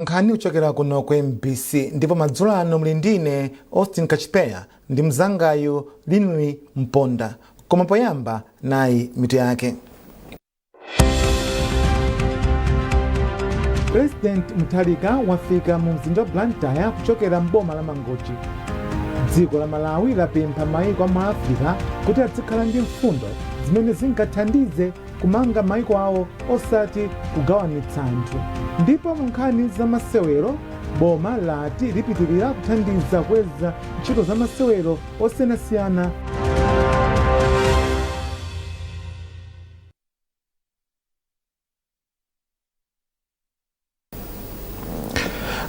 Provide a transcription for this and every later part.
Nkhani uchokera kuno kwa MBC ndipo madzulo ano muli ndine Austin Kachipeya ndi mzangayo Linwi Mponda. Koma poyamba nayi mitu yake. President Mutharika wafika mu mzinda wa Blantyre kuchokera mboma la Mangochi. Dziko la Malawi lapempha mayiko a mu Africa kuti azikhala ndi mfundo zimene zingathandize kumanga mayiko awo osati kugawanitsa anthu. Ndipo mu nkhani za masewero boma lati lipitirira kuthandiza kweza ntchito za masewero osiyanasiyana.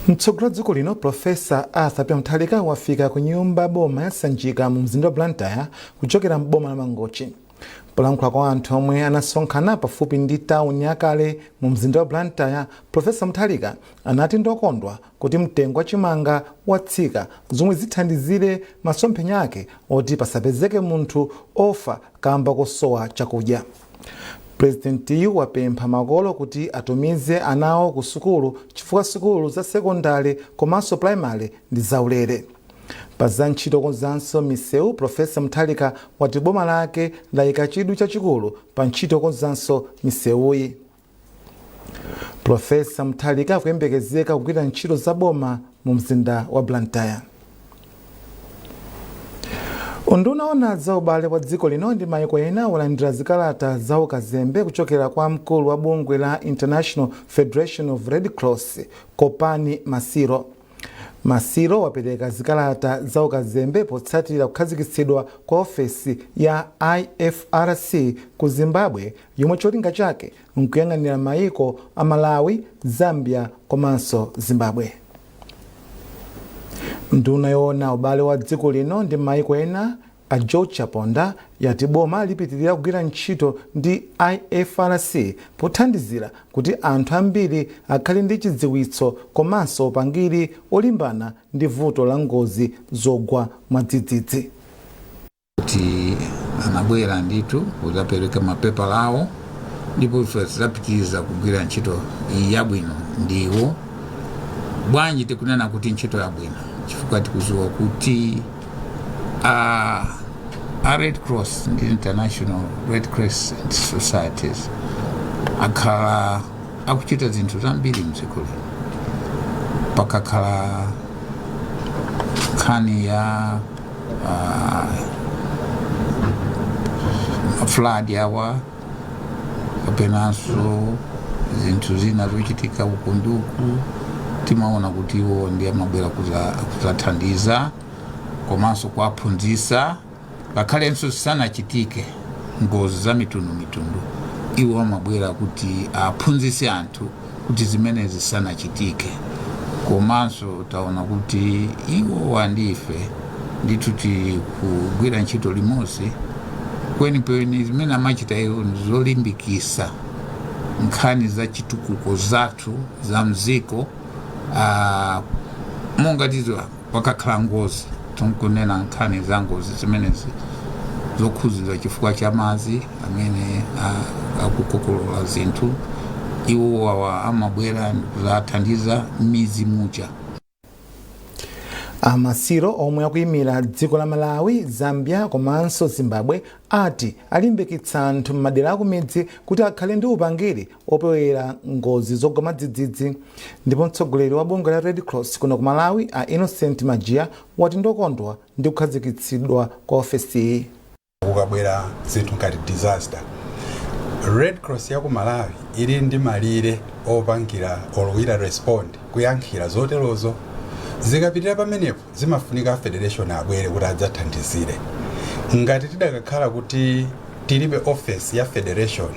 Mtsogoleri wa dziko lino Profesa Arthur Mutharika wafika ku nyumba boma ya Sanjika mu mzinda wa Blantyre kuchokera mboma la Mangochi. Polankhula kwa anthu omwe anasonkhana pafupi ndi tauni yakale mu mzinda wa Blantyre, Profesa Mutharika anati ndokondwa kuti mtengo wa chimanga watsika zomwe zithandizire masomphenya ake oti pasapezeke munthu ofa kamba kosowa chakudya. President yu wapempha makolo kuti atumize anawo ku sukulu chifukwa sukulu za sekondari komanso primary ndi zaulere. Pa za ntchito konzanso misewu, Profesa Mutharika wati boma lake layika chidwi chachikulu pa ntchito konzanso misewuyi. Profesa Mutharika akuyembekezeka kugwira ntchito za boma mu mzinda wa Blantyre. Unduna ona za ubale wa dziko lino ndi mayiko ena walandira zikalata za ukazembe kuchokera kwa mkulu wa bungwe la International Federation of Red Cross Kopani Masiro wapereka zikalata za ukazembe potsatira kukhazikitsidwa kwa ofesi ya IFRC ku Zimbabwe yomwe cholinga chake nkuyang'anira mayiko a Malawi, Zambia komanso Zimbabwe. Nduna yoona ubale wa dziko lino ndi mayiko ena a George Ponda yati boma lipitirira kugwira ntchito ndi IFRC pothandizira kuti anthu ambiri akhale ndi chidziwitso komanso upangiri olimbana ndi vuto la ngozi zogwa mwadzidzidzi. Kuti anabwera nditu kuzapereka mapepa lawo ndipo ife zapitiriza kugwira ntchito yabwino ndiwo. Bwanji tikunena kuti ntchito yabwino chifukwa tikuziwa kuti a Red Cross and International Red Crescent Societies akhala akuchita zinthu zambiri mdziko lino. Pakakhala nkhani ya flood yawa kapenanso zinthu zina zochitika ukunduku, timaona kuti iwo ndi amabwera kuzathandiza komanso kuwaphunzitsa ngakhalenso zisanachitike ngozi za mitundu iwo amabwera kuti aphunzitse anthu kuti zimene zisanachitike. Komanso taona kuti iwo wandife ndithu tikugwira ntchito limodzi kwenikweni zimene amachita iwo zolimbikitsa nkhani za chitukuko zathu za mziko. Monga tizo pakakhala ngozi tunkunena nkhani za ngozi zimenezi zokhuzidwa chifukwa cha madzi amene akukokolola zinthu, iwo amabwera kuzathandiza mizi muja. Masiro omwe akuyimira dziko la Malawi, Zambia komanso Zimbabwe ati alimbikitsa anthu m'madera akumidzi kuti akhale ndi upangiri opewera ngozi zogwa mwadzidzidzi. Ndipo mtsogoleri wa bungwe la Red Cross kuno ku Malawi a Innocent Majia wati ndokondwa ndi kukhazikitsidwa kwa ofesi iyi. Kukabwera zinthu ngati disaster, Red Cross ya ku Malawi ili ndi malire opangira olwira respond kuyankhira zoterozo. Zikapitira pamenepo zimafunika federation abwere kuti adzathandizire. Ngati tidakakhala kuti tilibe office ya federation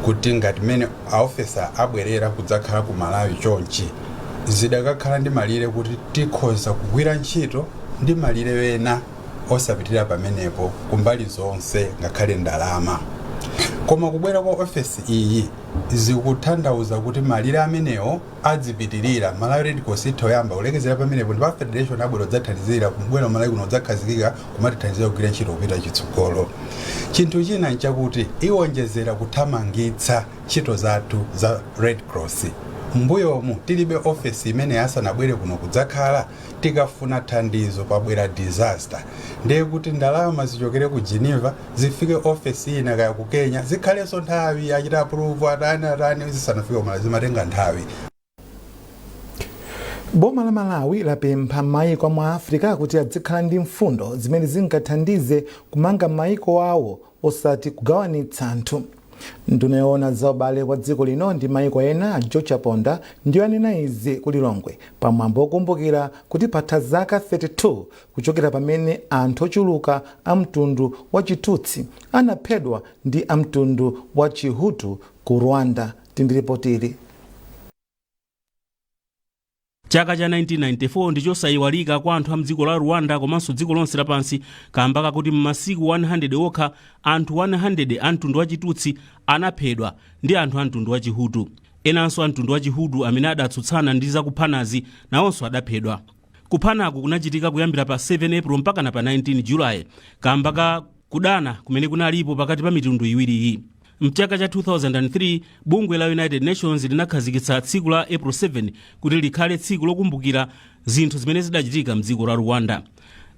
kuti ngati mene officer abwerera kudzakhala ku Malawi chonchi, zidakakhala ndi malire kuti tikhoza kugwira ntchito ndi malire wena osapitira pamenepo kumbali zonse ngakhale ndalama. Koma kubwera kwa office iyi zikutanthauza kuti malire amenewo adzipitirira. Malawi Red Cross itoyamba ulekezera pamenepo ndi pa federation abwera kudzathandizira kubwera Malawi kuno udzakhazikika kumatithandizira kugwira ntchito kupita chitsogolo. Chinthu china nchakuti iwonjezera kuthamangitsa ntchito zathu za Red Cross mbuyomu tilibe ofesi imene asanabwere kuno kudzakhala tikafuna thandizo pabwera disaster ndiye kuti ndalama zichokere ku Geneva zifike ofesi ina kaya ku Kenya zikhalenso nthawi achita approve atani zisanafike Malawi zimatenga nthawi. Boma la Malawi lapempha maiko mwa Africa kuti adzikhala ndi mfundo zimene zingathandize kumanga maiko awo osati kugawanitsa anthu. Nduna yoona za ubale kwa dziko lino ndi maiko ena George Ponda ndiyo anena izi ku Lilongwe pamwambo wokumbukira kuti patha zaka 32 kuchokera pamene anthu ochuluka a mtundu wa Chitutsi anaphedwa ndi a mtundu wa Chihutu ku Rwanda. Tindiripotiri. Chaka cha 1994 ndicho sayiwalika kwa anthu a mdziko la Rwanda komanso dziko lonse lapansi kamba kakuti m'masiku 100 okha anthu 100 a mtundu wa Chitutsi anaphedwa ndi anthu a mtundu wa Chihutu. Enanso a mtundu wa Chihutu amene adatsutsana ndi zakuphanazi nawonso adaphedwa. Kuphanaku kunachitika kuyambira pa 7 April mpaka na pa 19 July kamba ka kudana kumene kunalipo pakati pa mitundu iwiri iyi. Mchaka cha 2003 bungwe la United Nations linakhazikitsa tsiku la April 7 kuti likhale tsiku lokumbukira zinthu zimene zidachitika mdziko la Rwanda.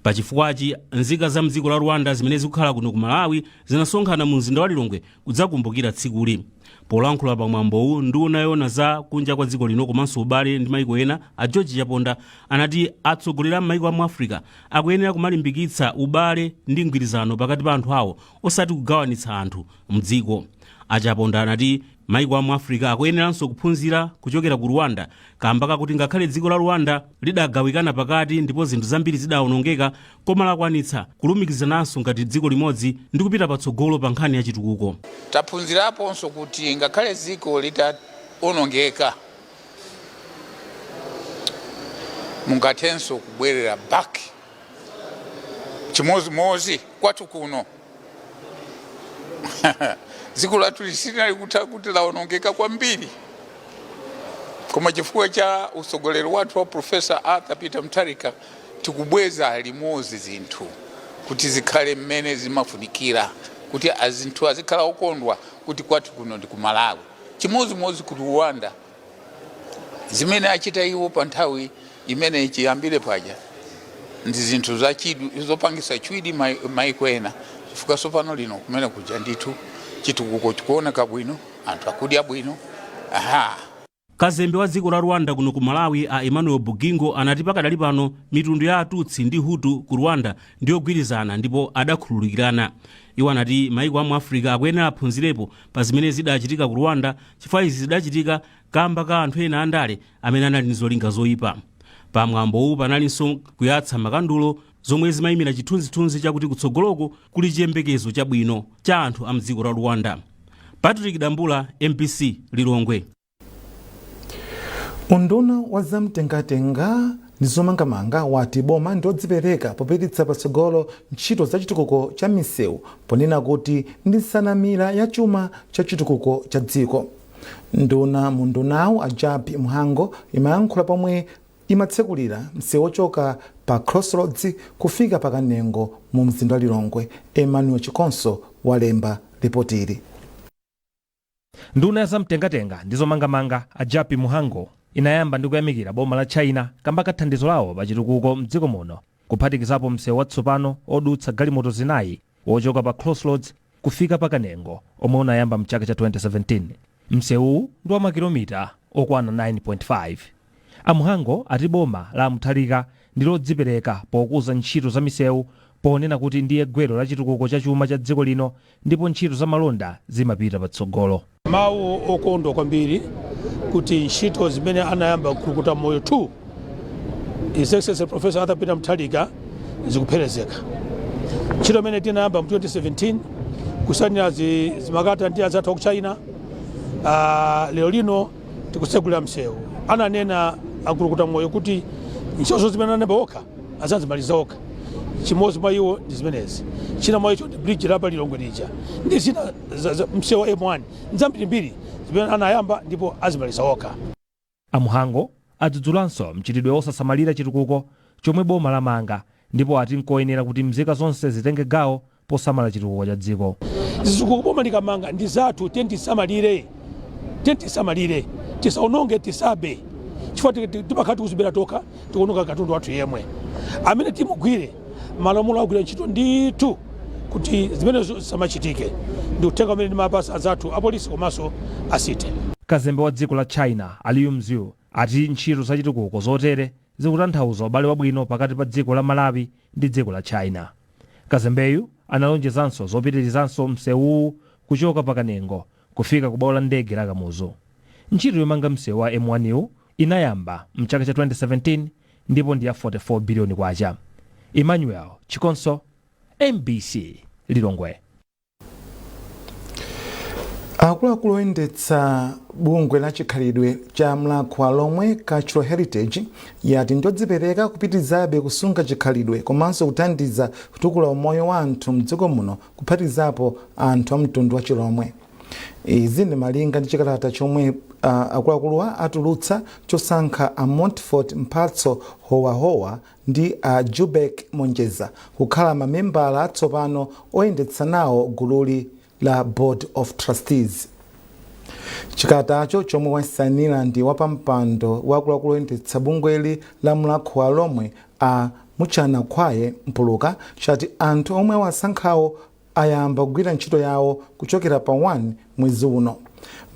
Pachifukwachi nzika za mdziko la Rwanda zimene zikukhala kuno ku Malawi zinasonkhana mu mzinda wa Lilongwe kudzakumbukira tsikuli. Polankhula pamwambowu nduna yoona za kunja kwa dziko lino komanso ubale ndi maiko ena a George Ponda anati atsogolera maiko a mu Africa akuyenera kumalimbikitsa ubale ndi mgwirizano pakati pa anthu awo osati kugawanitsa anthu mdziko. Ponda anati maiko a mu Africa akuyeneranso kuphunzira kuchokera ku Rwanda kamba kakuti ngakhale dziko la Rwanda lidagawikana pakati ndipo zinthu zambiri zidawonongeka koma lakwanitsa kulumikizananso ngati dziko limodzi ndi kupita patsogolo pa nkhani ya chitukuko. Taphunziraponso kuti ngakhale dziko litawonongeka mungathenso kubwerera back chimozimozi kwathu kuno. Dziko lathu lisinali kuti lawonongeka kwambiri koma chifukwa cha usogoleri wathu wa Professor Arthur Peter Mutharika tikubweza limodzi zinthu kuti zikhale mmene zimafunikira kuti azinthu azikhala okondwa kuti kwathu kuno ndi ku Malawi. Chimozimozi ku Rwanda zimene achita iwo pa nthawi imene ichiyambire paja ndi zinthu zopangisa chwidi maiko ena chifukwa sopano lino kumene kuja ndithu chitukuko chikuoneka bwino anthu akudya bwino. Kazembe wa dziko la Rwanda kuno ku Malawi a Emmanuel Bugingo anati pakadali pano mitundu ya Atutsi ndi Hutu ku Rwanda ndiyogwirizana ndipo adakhululukirana. Iwo anati maiko a mu Africa akuyenera aphunzirepo pa zimene zidachitika ku Rwanda chifukwa izi zidachitika kamba ka anthu ena andale amene anali ndi zolinga zoyipa. Pamwambowu panalinso kuyatsa makandulo zomwe zimayimira chithunzithunzi chakuti kutsogoloko kuli chiyembekezo chabwino cha anthu a mdziko la Rwanda. Patrick Dambula, MPC, Lilongwe. Unduna wa zamtengatenga ndi zomangamanga wati boma ndiodzipereka popititsa patsogolo ntchito za chitukuko cha misewu ponena kuti ndi nsanamira ya chuma cha chitukuko cha dziko. Nduna mundunawu Ajapi Mhango imayankhula pomwe imatsekulira msewu ochoka pa Crossroads kufika pa Kanengo mu mzinda wa Lilongwe. Emmanuel Chikonso walemba ripotiri. Nduna ya zamtengatenga ndi zomangamanga Ajapi Mhango inayamba ndi kuyamikira boma la China kamba kathandizo lawo pa chitukuko mdziko muno kuphatikizapo msewu watsopano odutsa galimoto zinayi wochoka pa Crossroads kufika pa Kanengo omwe unayamba mchaka cha 2017. Msewu ndi wa makilomita okwana 9.5. Amhango ati boma la Mutharika ndilodzipereka pokuza ntchito za misewu ponena kuti ndiye gwero la chitukuko cha chuma cha dziko lino ndipo ntchito za malonda zimapita patsogolo. Mawu okondwa kwambiri kuti ntchito zimene anayamba kukuta moyo 2 His Excellency Professor Arthur Peter Mutharika zikupherezeka. Ntchito imene tinayamba mu 2017 kusanira zimakata ndi azathu ku China lero lino tikusegulira msewu. Ananena akulukuta moyo kuti ntchito zimene anayamba okha azazimaliza okha. Chimozi mwa iwo ndi zimenezi. China mwa icho ndi bridge la Lilongwe lija. Ndi zina msewu M1 nzambirimbiri zimene anayamba ndipo azimaliza okha. Amhango adzudzulanso mchitidwe osasamalira chitukuko chomwe boma lamanga ndipo ati nkoyenera kuti mzika zonse zitenge gawo posamala chitukuko cha dziko. Zitukuko boma likamanga ndi zathu tentisamalire tisaononge tisabe chifukwa timakhala kuzibera toka tikuononga katundu wathu yemwe amene timugwire malamulo agwira ntchito ndithu kuti zimene zisamachitike ndi uthenga umene ndimapasa azathu apolisi komanso asite. kazembe wa dziko la China Liu Mziu ati ntchito zachitukuko zotere zikutanthauza ubale wabwino pakati pa dziko la Malawi ndi dziko la China. Kazembeyu analonjezanso zopitirizanso msewu kuchoka pakanengo kufika ku bwalo la ndege la Kamuzu. Ntchito yomanga msewu wa M1U inayamba mchaka cha 2017 ndipo ndi ya 44 biliyoni kwacha. Emmanuel Chikonso, MBC Lilongwe. akuluakulu oyendetsa bungwe la chikhalidwe cha mlakhwa lomwe Cultural Heritage yati ndodzipereka kupitirizabe kusunga chikhalidwe komanso kuthandiza kutukula umoyo wa anthu mdziko muno kuphatikizapo anthu a mtundu wa Chilomwe. Izi ndi malinga ndi chikalata chomwe akuluakuluwa atulutsa chosankha a Montfort Mphatso Howahowa ndi a Jubek Monjeza kukhala mamembala atsopano oyendetsa nawo gululi la Board of Trustees. Chikalatacho chomwe wasanira ndi wapampando wakuluakulu oyendetsa bungweli la mlakhwa lomwe a Muchana Khwaye Mpuluka chati anthu omwe wasankhawo ayamba kugwira ntchito yawo kuchokera pa 1 mwezi uno.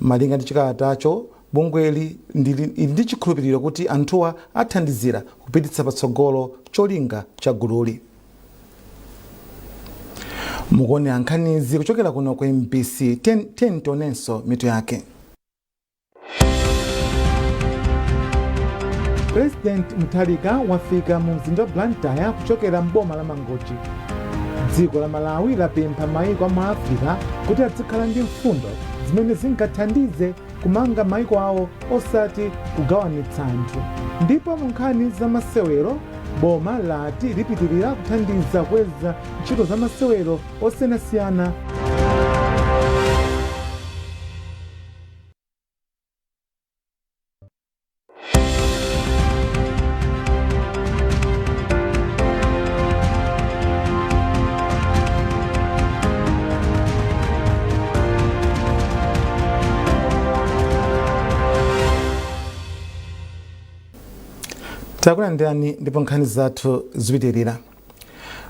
Malinga ndi chikalatacho bungweli ndi chikhulupiriro kuti anthuwa athandizira kupititsa patsogolo cholinga cha gululi. Mukuona nkhanizi kuchokera kuno kwa MBC 10 tonenso mitu yake. President Mutharika wafika mu mzinda wa Blantyre kuchokera mboma la Mangochi. Dziko la Malawi lapempha maiko a Africa kuti azikhala ndi mfundo zimene zingathandize kumanga maiko awo osati kugawanitsa anthu. Ndipo mu nkhani za masewero boma lati lipitirira kuthandiza kweza ntchito za masewero osiyanasiyana. Takulandirani ndipo nkhani zathu zipitirira.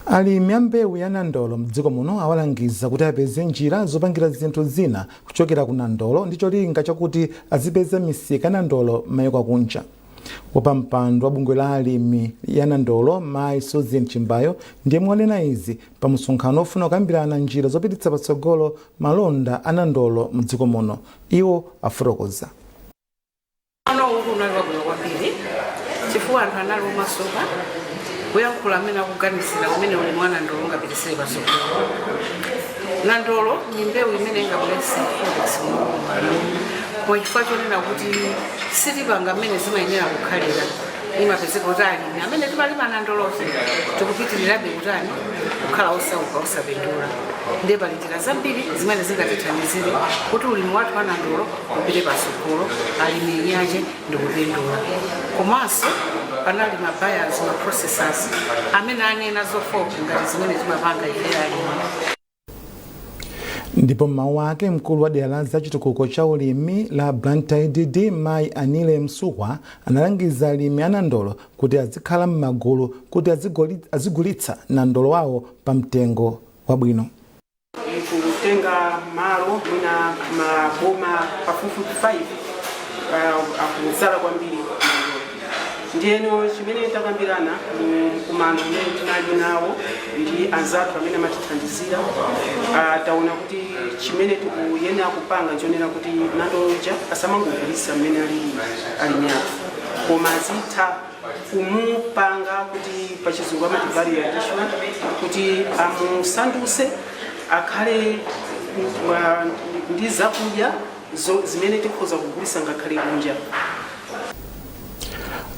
Alimi a mbewu ya nandolo mdziko muno awalangiza kuti apeze njira zopangira zinthu zina kuchokera ku nandolo ndi cholinga chakuti azipeza misika nandolo m'mayiko akunja. Wapampando wa bungwe la alimi ya nandolo Mayi Susan Chimbayo ndiye mwanena izi pa msonkhano ofuna kukambirana njira zopititsa patsogolo malonda a nandolo mdziko muno. Iwo afotokoza. Chifukwa anthu anali omasoka kuyankhula amene akuganisira umene uli mwa nandolo ungapitisire patsogolo. Nandolo ni mbewu imene ingabweretse forex kwa chifukwa chonena kuti sitipanga amene zimayenera kukhalira imapezeka kuti alimi amene timalima nandolofe tikupitirirabe kutani kukhala osauka osapindula. Ndiye pali njira zambiri zimene zingatithandizire kuti ulimi wathu wa nandolo upite patsogolo, alimi nyache ndi kupindula. Komanso panali mabuyers ma processors amene anena zofoka ngati zimene timapanga ife alimi. Ndipo mawu ake mkulu wa dera la chitukuko cha ulimi la Blantyre DD Mayi Anile Msukwa analangiza alimi a nandolo kuti azikhala m'magulu kuti azigulitsa nandolo wawo pa mtengo wabwino. Kutenga malo mwina maboma pafupi 5 akuzala kwambiri. Ndiyeno chimene takambirana kumano mmene tinali nawo ndi anzathu amene amatithandizira taona kuti chimene tikuyenera kupanga nchonena kuti nandoloja asamangogulitsa mmene alimi athu koma azitha kumupanga kuti pachizungu amati value addition kuti amusanduse akhale ndi zakudya zimene tikhoza kugulitsa ngakhale kunja.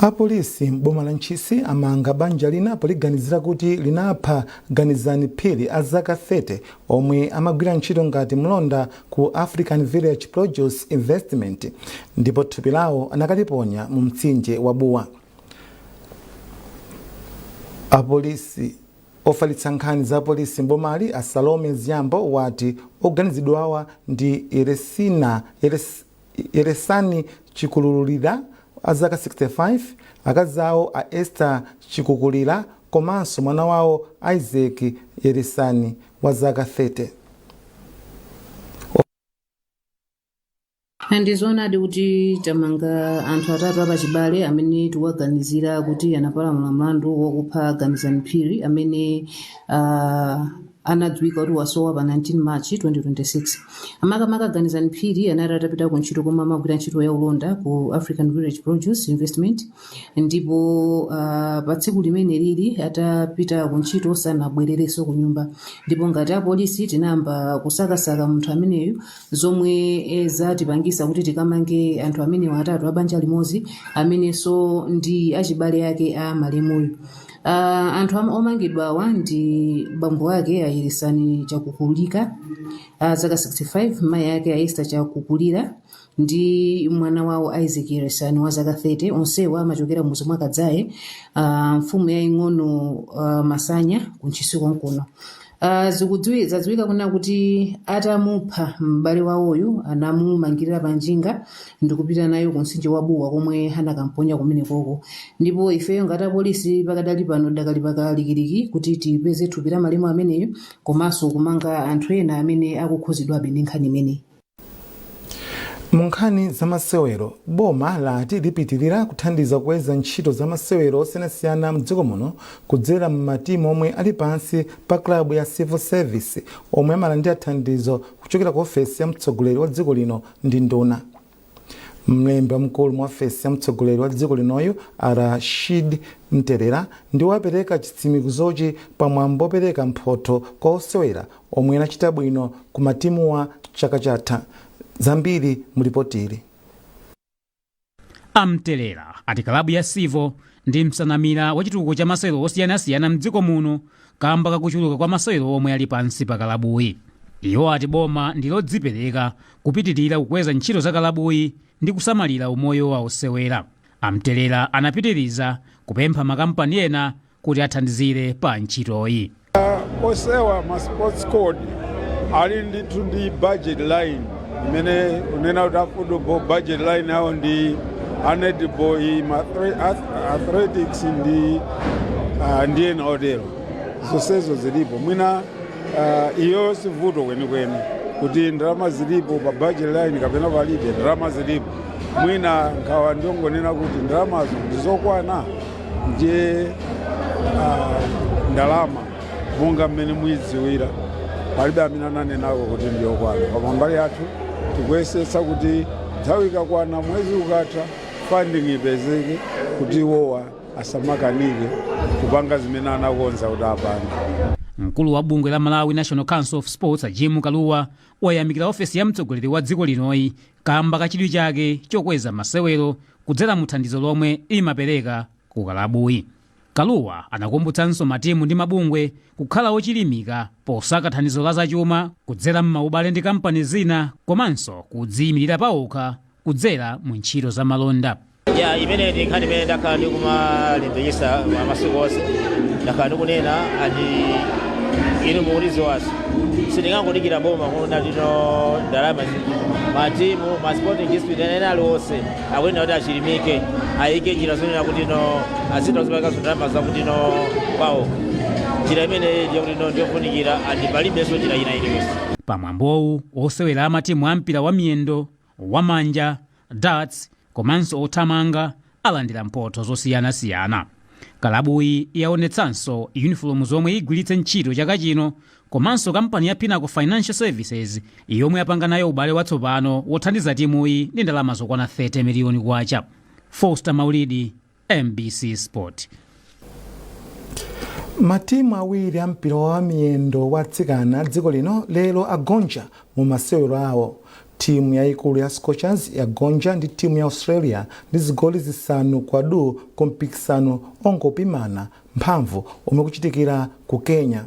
Apolisi mboma la Nchisi amanga banja lina poliganizira kuti linapha Ganizani Phiri a zaka 30 omwe amagwira ntchito ngati mlonda ku African Village Produce Investment ndipo thupi lawo anakaliponya mu mtsinje wa Buwa. Apolisi ofalitsa nkhani za polisi mbomali a Salome Ziambo wati oganizidwawa ndi Yeresani Chikululira a zaka 65, akazi awo a Esther Chikukulira komanso mwana wawo Isaac Yeresani wa zaka 30. Handizoonadi kuti tamanga anthu atatu apachibale amene tikuwaganizira kuti anapalamula mlandu wokupha Ganizani Phiri amene anadziwika kuti wasowa pa 19 March 2026. Amakamaka Ganizani Phiri anali atapita ku ntchito komwe amagwira ntchito ya ulonda ku African Village Produce Investment, ndipo pa tsiku limene lili atapita ku ntchito sanabwererenso ku nyumba, ndipo ngati apolisi tinayamba kusakasaka munthu ameneyo, zomwe zatipangisa kuti tikamange anthu amenewo atatu abanja limodzi amenenso ndi achibale yake a malemuyo. Anthu omangidwawa ndi bambo ake a Yeresani Chakukulika zaka 65, mayi ake a Esther Chakukulira ndi mwana wawo Isaac Yeresani wa zaka 30, onsewa amachokera muzi mwa Kadzaye, mfumu yaing'ono Masanya ku Nchisiko nkuno. Zadziwika kuna kuti atamupha m'bale wawoyo anamumangirira panjinga ndikupita nayo ku mtsinje wa Buwa komwe anakamponya kumenekoko, ndipo ifeyo ngati apolisi pakadali pano dakali pakalikiliki kuti tipeze thupi la malemu ameneyo komanso kumanga anthu ena amene akukhuzidwabe ndi nkhani imeneyi. Mu nkhani za masewero, boma lati lipitirira kuthandiza kuweza ntchito za masewero osiyanasiyana mdziko muno kudzera mmatimu omwe ali pansi pa klabu ya Civil Service omwe amalandira thandizo kuchokera ku ofesi ya mtsogoleri wa dziko lino ndi nduna. Mlembi wamkulu mu ofesi ya mtsogoleri wa dziko linoyo Rashid Mterera ndi wapereka chitsimikizochi pamwambo opereka mphotho kwa osewera omwe anachita bwino ku matimuwa chaka chatha. Zambiri mulipotiri. Amterera ati klabu ya CIVO ndi msanamira wa chitukuko cha masewero osiyanasiyana mdziko muno kamba kakuchuluka kwa masewero omwe ali pansi pa kalabuyi. Iwo ati boma ndilodzipereka kupitirira kukweza ntchito za kalabuyi ndi kusamalira umoyo wa osewera. Amterera anapitiriza kupempha makampani ena kuti athandizire pa ntchitoyi. Osewa ma sports code ali ndithu ndi budget line imene unena kuti football budget line yawo ndi handball, athletics ndi ena otero. Zonsezo zilipo mwina iyo sivuto kwenikweni kuti ndalama zilipo pa budget line kapena palibe ndalama zilipo. Mwina nkhawa ndiongonena kuti ndalamazo ndizokwana ndiye ndalama monga mmene muyidziwira palibe amene ananenako kuti ndiyokwana. Koma mbali yathu tikuyesetsa kuti nthawi ikakwana mwezi ukatha funding ipezeke kuti iwowa asamakanike kupanga zimene anakonza kuti apange. Mkulu wa bungwe la Malawi National Council of Sports Jim Kaluwa wayamikira ofesi ya mtsogoleri wa dziko linoyi kamba kachidwi chake chokweza masewero kudzera muthandizo lomwe imapereka ku kalabuyi. Kaluwa anakumbutsanso matimu ndi mabungwe kukhala ochilimika posaka thandizo la zachuma kudzera m'maubale ndi kampani zina komanso kudziyimirira pawokha kudzera mu ntchito za malonda. Imene ndi nkhani imene ndakhala ndi kumalembekeza masiku onse, ndakhala ndikunena ati inu muulizi wasi sindingangodikira boma kuona lino ndalama matimu ma sporting district ena aliwonse akwenda kuti achilimike ayike njira zonena kuti azita zipaka ndalama zakuti pawo njira imene ndiyakuti ndiyofunikira andi palibenso njira ina iliyonse. Pamwambowu osewera amatimu ampira wa miyendo, wamanja, darts komanso othamanga alandira mphotho zosiyanasiyana. Kalabuyi yaonetsanso uniform zomwe igwiritse ntchito chaka chino komanso kampani ya Pinnacle Financial Services yomwe yapanga nayo ubale watsopano wothandiza timuyi ndi ndalama zokwana 30 miliyoni kwacha. Foster Maulidi, MBC Sport. Matimu awiri ampira wa miyendo watsikana dziko lino lero agonja mu masewero awo. Timu yaikulu ya Scorchers yagonja ndi timu ya Australia ndi zigoli zisanu kwa du ku mpikisano ongopimana mphamvu omwe kuchitikira ku Kenya.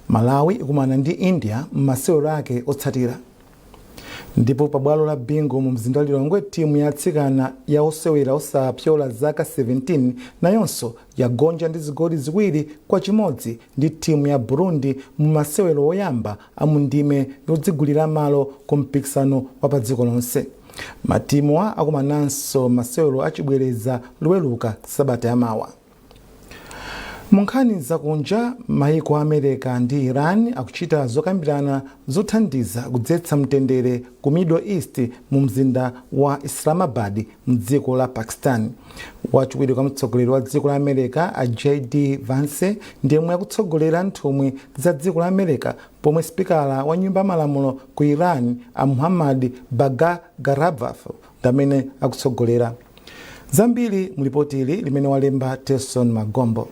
Malawi ikumana ndi India m'masewero ake otsatira. Ndipo pabwalo la bingo mu mzinda wa Lilongwe timu ya atsikana ya osewera osapyola zaka 17 nayonso yagonja ndi zigoli ziwiri kwa chimodzi ndi timu ya Burundi mu masewero oyamba amundime yodzigulira malo ku mpikisano wa pa dziko lonse. matimuwa akumananso masewero achibwereza loweruka sabata yamawa. Munkhani zakunja, maiko a America ndi Iran akuchita zokambirana zothandiza kudzetsa mtendere ku Middle East mu mzinda wa Islamabad mdziko la Pakistan. Wachiwiri kwa mtsogoleri wa dziko la America a J.D. Vance ndiye akutsogolera nthumwi za dziko la America, pomwe spikala wa nyumba malamulo ku Iran a Muhammad Bagher Gharibaf ndamene akutsogolera. Zambiri mulipoti ili limene walemba Telson Magombo.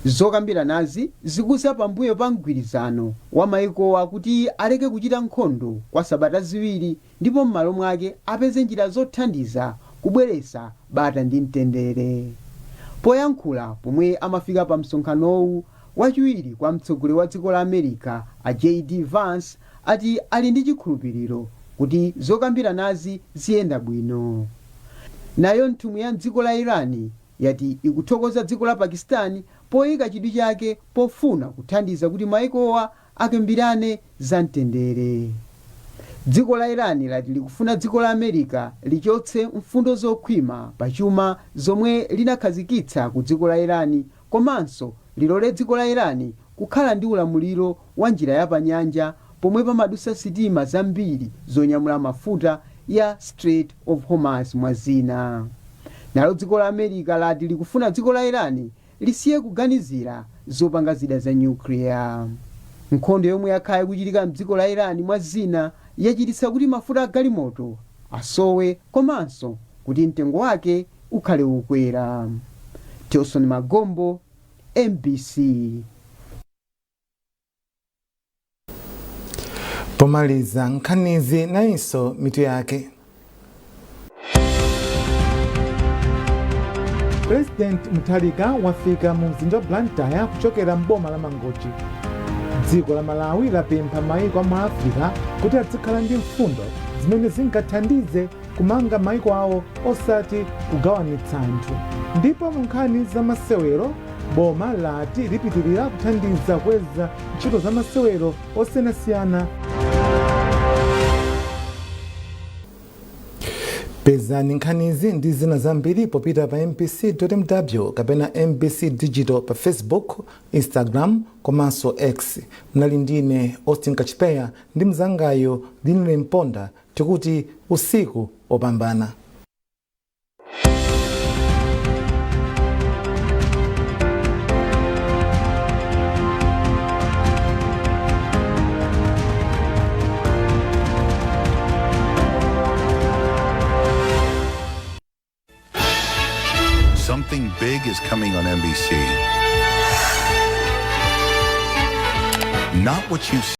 Zokambiranazi zikuza pambuyo pa mgwirizano wa maikowa kuti aleke kuchita nkhondo kwa sabata ziwiri ndipo m'malo mwake apeze njira zothandiza kubweretsa bata ndi mtendere. Poyankhula pomwe amafika pa msonkhanowu, wachiwiri kwa mtsogoleri wa dziko la America a J.D. Vance ati ali ndi chikhulupiriro kuti zokambiranazi ziyenda bwino. Nayo nthumwi ya dziko la Irani yati ikuthokoza dziko la Pakistan poyika chidwi chake pofuna kuthandiza kuti maikowa akambirane za mtendere. Dziko la Irani lati likufuna dziko la America lichotse mfundo zokhwima pachuma zomwe linakhazikitsa ku dziko la Irani, komanso lilole dziko la Irani kukhala ndi ulamuliro wa njira ya panyanja pomwe pamadusa sitima zambiri zonyamula mafuta ya Strait of Hormuz mwazina. Nalo dziko la America lati likufuna dziko la Irani lisiye kuganizira zopanga zida za nuclear. Nkhondo yomwe yakhala kuchitika mdziko la Irani mwazina yachititsa kuti mafuta a galimoto asowe komanso kuti mtengo wake ukhale ukwera. Telson Magombo, MBC. Pomaliza nkhanizi nainso mitu yake. President Mutharika wafika mu mzinda wa Blantyre kuchokera mboma la Mangochi. Dziko la Malawi lapempha maiko a Africa kuti azikhala ndi mfundo zimene zingathandize kumanga maiko awo osati kugawanitsa anthu. Ndipo mu nkhani za masewero, boma lati lipitirira kuthandiza kweza ntchito za masewero osiyanasiyana. Pezani nkhanizi ndi zina zambiri popita pa mpc.mw kapena MBC Digital pa Facebook, Instagram komanso X. Mnali ndine Austin Kachipeya ndi mzangayo Dinle Mponda, tikuti usiku opambana. Something big is coming on NBC. Not what you see.